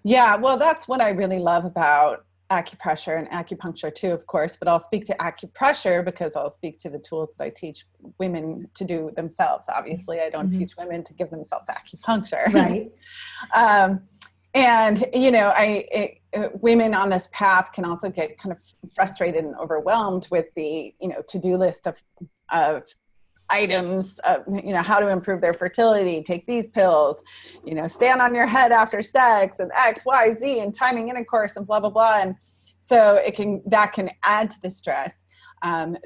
Yeah, well, that's what I really love about acupressure and acupuncture too, of course, but I'll speak to acupressure because I'll speak to the tools that I teach women to do themselves. Obviously, I don't Hmm. teach women to give themselves acupuncture. Right. um, and, women on this path can also get kind of frustrated and overwhelmed with the, to-do list of items, how to improve their fertility, take these pills, stand on your head after sex and X, Y, Z and timing intercourse and blah, blah, blah. And so that can add to the stress.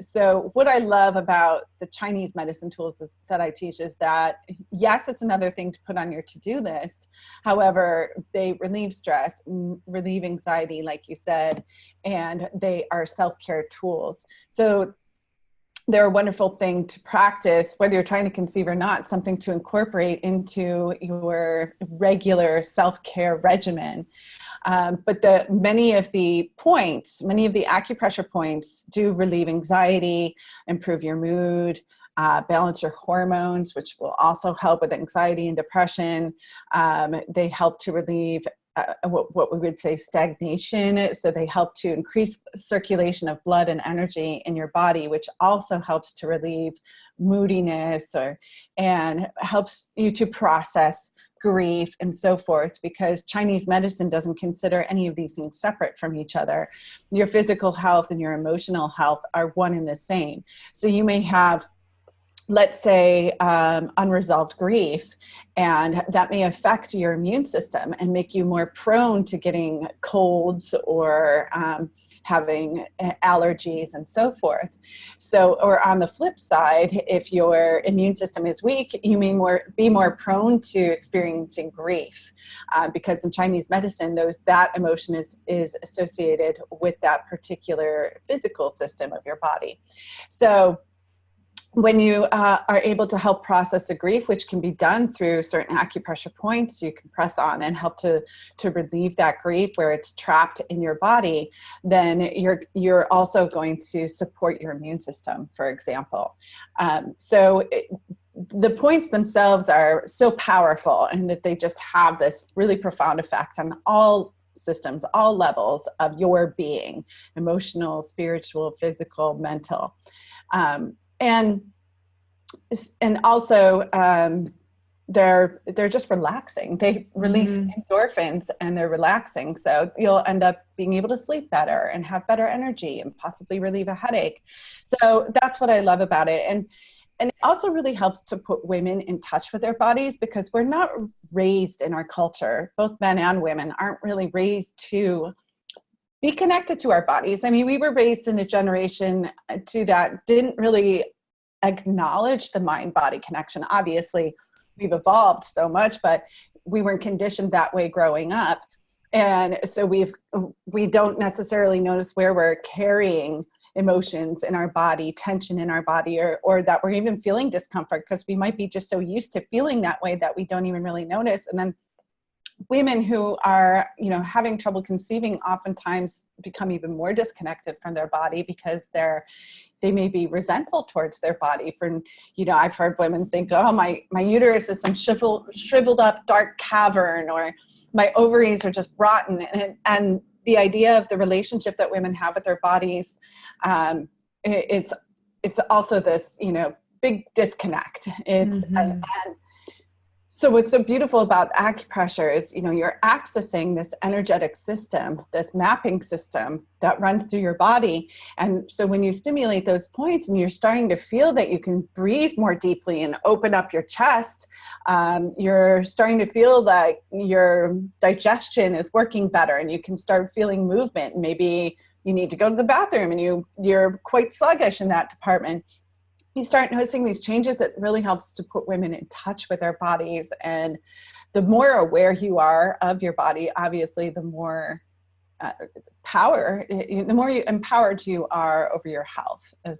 So what I love about the Chinese medicine tools that I teach is that, yes, it's another thing to put on your to-do list. However, they relieve stress, relieve anxiety, like you said, and they are self-care tools. So they're a wonderful thing to practice, whether you're trying to conceive or not, something to incorporate into your regular self-care regimen. But many of the acupressure points do relieve anxiety, improve your mood, balance your hormones, which will also help with anxiety and depression. They help to relieve what we would say stagnation. So they help to increase circulation of blood and energy in your body, which also helps to relieve moodiness and helps you to process grief and so forth, because Chinese medicine doesn't consider any of these things separate from each other. Your physical health and your emotional health are one and the same. So you may have, let's say, unresolved grief, and that may affect your immune system and make you more prone to getting colds or having allergies and so forth. So, or on the flip side, if your immune system is weak, you may be more prone to experiencing grief, because in Chinese medicine, that emotion is associated with that particular physical system of your body. So when you are able to help process the grief, which can be done through certain acupressure points, you can press on and help to relieve that grief where it's trapped in your body, then you're also going to support your immune system, for example. The points themselves are so powerful, and that they just have this really profound effect on all systems, all levels of your being: emotional, spiritual, physical, mental. And also, they're just relaxing. They release endorphins and they're relaxing. So you'll end up being able to sleep better and have better energy and possibly relieve a headache. So that's what I love about it. And it also really helps to put women in touch with their bodies, because we're not raised in our culture, both men and women aren't really raised to be connected to our bodies. I mean, we were raised in a generation that didn't really acknowledge the mind-body connection. Obviously, we've evolved so much, but we weren't conditioned that way growing up. And so we don't necessarily notice where we're carrying emotions in our body, tension in our body, or that we're even feeling discomfort, because we might be just so used to feeling that way that we don't even really notice. And then women who are, having trouble conceiving oftentimes become even more disconnected from their body, because they may be resentful towards their body for, I've heard women think, oh, my uterus is some shriveled up dark cavern, or my ovaries are just rotten. And the idea of the relationship that women have with their bodies, it's also this, big disconnect. And so what's so beautiful about acupressure is, you're accessing this energetic system, this mapping system that runs through your body. And so when you stimulate those points and you're starting to feel that you can breathe more deeply and open up your chest, you're starting to feel that your digestion is working better, and you can start feeling movement. Maybe you need to go to the bathroom and you're quite sluggish in that department. You start noticing these changes. It really helps to put women in touch with their bodies. And the more aware you are of your body, obviously, the more the more empowered you are over your health as